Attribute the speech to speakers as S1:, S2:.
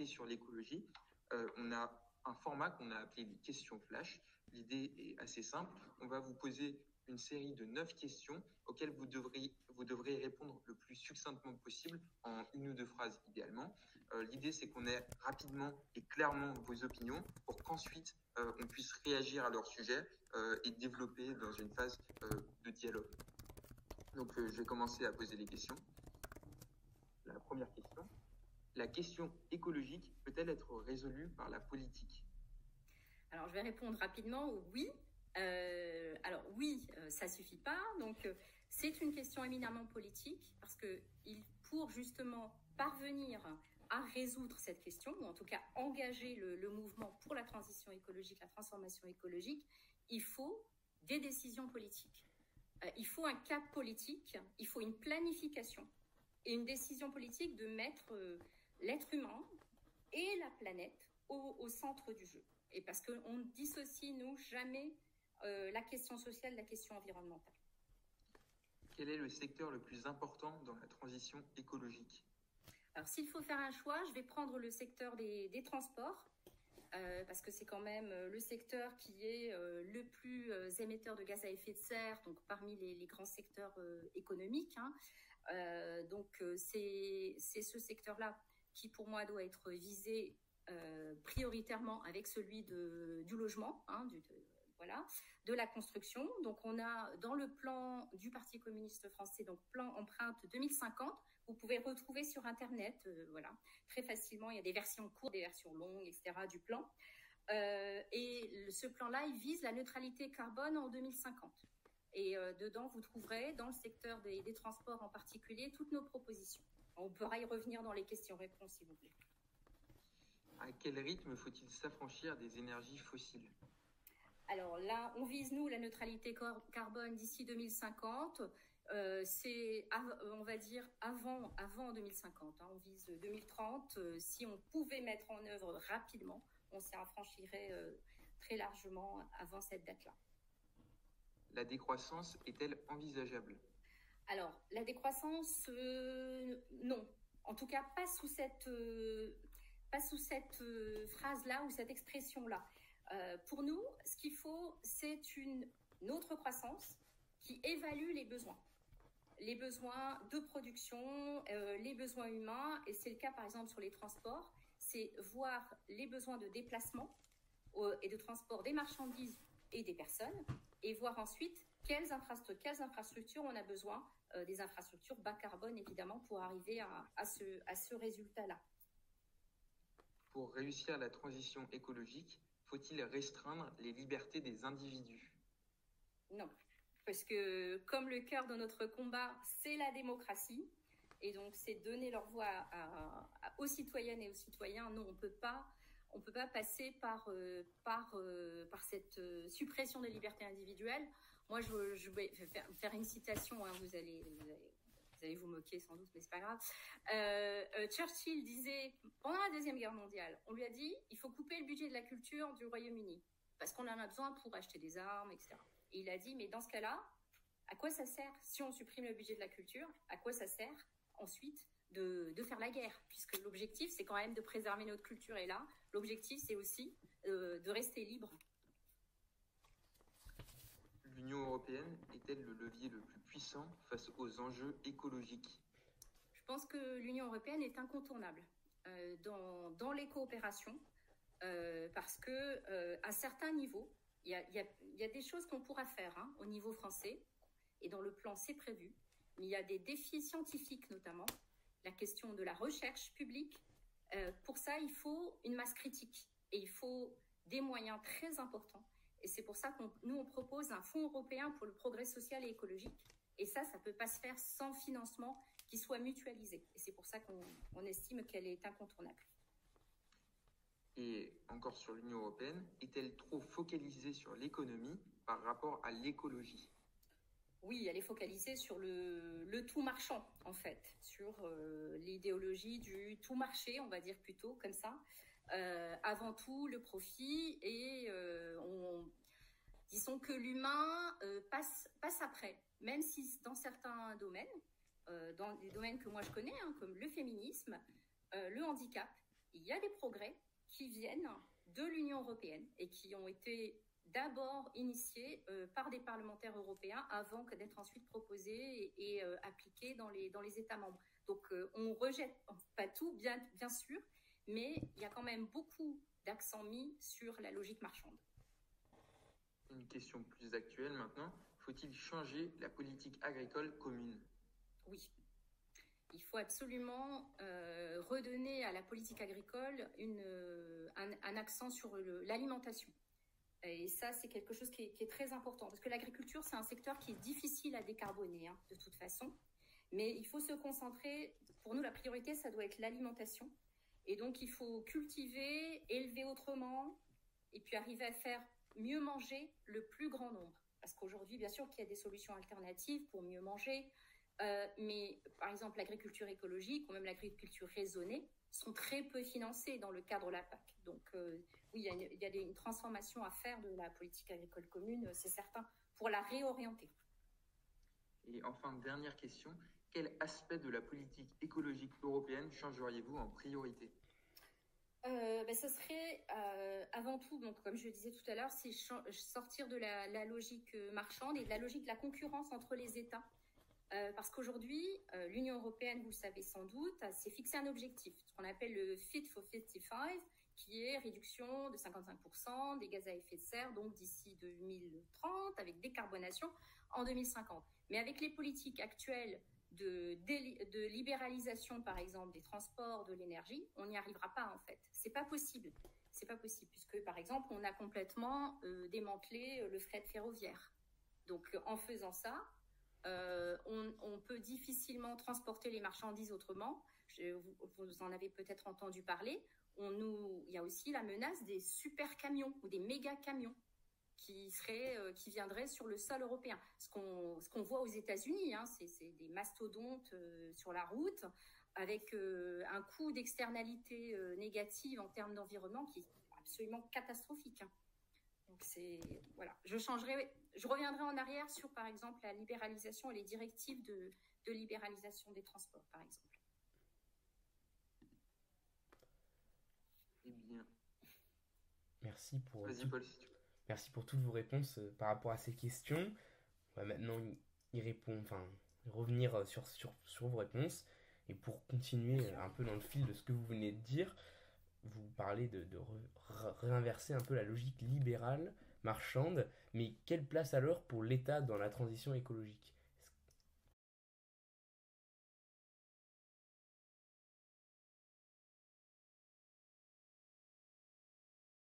S1: sur l'écologie. On a un format qu'on a appelé les questions flash. L'idée est assez simple. On va vous poser une série de 9 questions auxquelles vous devrez répondre le plus succinctement possible, en 1 ou 2 phrases idéalement. L'idée, c'est qu'on ait rapidement et clairement vos opinions pour qu'ensuite on puisse réagir à leur sujet et développer dans une phase de dialogue. Donc, je vais commencer à poser les questions. La première question. La question écologique peut-elle être résolue par la politique?
S2: Alors, je vais répondre rapidement, oui. Alors oui, ça suffit pas. Donc, c'est une question éminemment politique parce que pour justement parvenir à résoudre cette question, ou en tout cas engager le mouvement pour la transition écologique, la transformation écologique, il faut des décisions politiques. Il faut un cap politique, il faut une planification et une décision politique de mettre l'être humain et la planète au centre du jeu. Et parce qu'on dissocie, nous, jamais la question sociale de la question environnementale.
S1: Quel est le secteur le plus important dans la transition écologique?
S2: Alors, s'il faut faire un choix, je vais prendre le secteur des transports, parce que c'est quand même le secteur qui est le plus émetteur de gaz à effet de serre, donc parmi les grands secteurs économiques. Donc, c'est ce secteur-là qui, pour moi, doit être visé prioritairement avec celui du logement, de la construction. Donc, on a dans le plan du Parti communiste français, donc plan empreinte 2050, vous pouvez retrouver sur Internet, très facilement. Il y a des versions courtes, des versions longues, etc. du plan. Et ce plan-là, il vise la neutralité carbone en 2050. Et dedans, vous trouverez, dans le secteur des transports en particulier, toutes nos propositions. On pourra y revenir dans les questions-réponses, si vous voulez.
S1: À quel rythme faut-il s'affranchir des énergies fossiles?
S2: Alors là, on vise, nous, la neutralité carbone d'ici 2050. C'est, on va dire, avant 2050. On vise 2030. Si on pouvait mettre en œuvre rapidement, on s'y affranchirait très largement avant cette date-là.
S1: La décroissance est-elle envisageable?
S2: Alors, la décroissance, non. En tout cas, pas sous cette phrase-là ou cette expression-là. Pour nous, ce qu'il faut, c'est une autre croissance qui évalue les besoins de production, les besoins humains, et c'est le cas par exemple sur les transports, c'est voir les besoins de déplacement et de transport des marchandises et des personnes, et voir ensuite quelles infrastructures on a besoin, des infrastructures bas carbone évidemment, pour arriver à ce résultat-là.
S1: Pour réussir la transition écologique, faut-il restreindre les libertés des individus?
S2: Non, parce que comme le cœur de notre combat, c'est la démocratie, et donc c'est donner leur voix aux citoyennes et aux citoyens. Non, on peut pas passer par cette suppression des libertés individuelles. Moi, je vais faire une citation, vous allez vous moquer sans doute, mais c'est pas grave. Churchill disait, pendant la Deuxième Guerre mondiale, on lui a dit, il faut couper le budget de la culture du Royaume-Uni, parce qu'on en a besoin pour acheter des armes, etc. Et il a dit, mais dans ce cas-là, à quoi ça sert, si on supprime le budget de la culture, à quoi ça sert ensuite de faire la guerre, puisque l'objectif, c'est quand même de préserver notre culture, et là, l'objectif, c'est aussi de rester libre.
S1: L'Union européenne est-elle le levier le plus puissant face aux enjeux écologiques?
S2: Je pense que l'Union européenne est incontournable dans les coopérations, parce que à certains niveaux, il y a des choses qu'on pourra faire au niveau français, et dans le plan, c'est prévu, mais il y a des défis scientifiques notamment, la question de la recherche publique. Pour ça, il faut une masse critique, et il faut des moyens très importants. Et c'est pour ça on propose un fonds européen pour le progrès social et écologique. Et ça ne peut pas se faire sans financement qui soit mutualisé. Et c'est pour ça qu'on estime qu'elle est incontournable.
S1: Et encore sur l'Union européenne, est-elle trop focalisée sur l'économie par rapport à l'écologie?
S2: Oui, elle est focalisée sur le tout marchand, en fait, sur l'idéologie du tout marché, on va dire plutôt comme ça. Avant tout, le profit, et disons que l'humain passe après, même si dans certains domaines, dans des domaines que moi je connais, comme le féminisme, le handicap, il y a des progrès qui viennent de l'Union européenne et qui ont été d'abord initiés par des parlementaires européens avant que d'être ensuite proposés et appliqués dans les États membres. Donc on rejette pas tout, bien sûr, mais il y a quand même beaucoup d'accent mis sur la logique marchande.
S1: Une question plus actuelle maintenant. Faut-il changer la politique agricole commune ?
S2: Oui. Il faut absolument redonner à la politique agricole un accent sur l'alimentation. Et ça, c'est quelque chose qui est très important. Parce que l'agriculture, c'est un secteur qui est difficile à décarboner, de toute façon. Mais il faut se concentrer. Pour nous, la priorité, ça doit être l'alimentation. Et donc, il faut cultiver, élever autrement, et puis arriver à faire mieux manger le plus grand nombre. Parce qu'aujourd'hui, bien sûr qu'il y a des solutions alternatives pour mieux manger. Mais par exemple, l'agriculture écologique ou même l'agriculture raisonnée sont très peu financées dans le cadre de la PAC. Donc oui, il y a une transformation à faire de la politique agricole commune, c'est certain, pour la réorienter.
S1: Et enfin, dernière question, quel aspect de la politique écologique européenne changeriez-vous en priorité ?
S2: Ce serait avant tout, donc, comme je le disais tout à l'heure, c'est sortir de la logique marchande et de la logique de la concurrence entre les États. Parce qu'aujourd'hui, l'Union européenne, vous le savez sans doute, s'est fixé un objectif, ce qu'on appelle le Fit for 55, qui est réduction de 55% des gaz à effet de serre, donc d'ici 2030, avec décarbonation en 2050. Mais avec les politiques actuelles de libéralisation, par exemple, des transports, de l'énergie, on n'y arrivera pas, en fait. C'est pas possible. C'est pas possible, puisque, par exemple, on a complètement démantelé le fret ferroviaire. Donc, en faisant ça, on peut difficilement transporter les marchandises autrement. Vous en avez peut-être entendu parler. Il y a aussi la menace des super camions ou des méga camions qui viendraient sur le sol européen. Ce qu'on voit aux États-Unis, c'est des mastodontes sur la route avec un coût d'externalité négative en termes d'environnement qui est absolument catastrophique. Donc voilà. Je reviendrai en arrière sur, par exemple, la libéralisation et les directives de libéralisation des transports, par exemple.
S1: Eh bien,
S3: merci pour
S1: vas-y, Paul, si tu veux.
S3: Merci pour toutes vos réponses par rapport à ces questions. On va maintenant revenir sur vos réponses. Et pour continuer un peu dans le fil de ce que vous venez de dire, vous parlez de réinverser un peu la logique libérale, marchande, mais quelle place alors pour l'État dans la transition écologique ?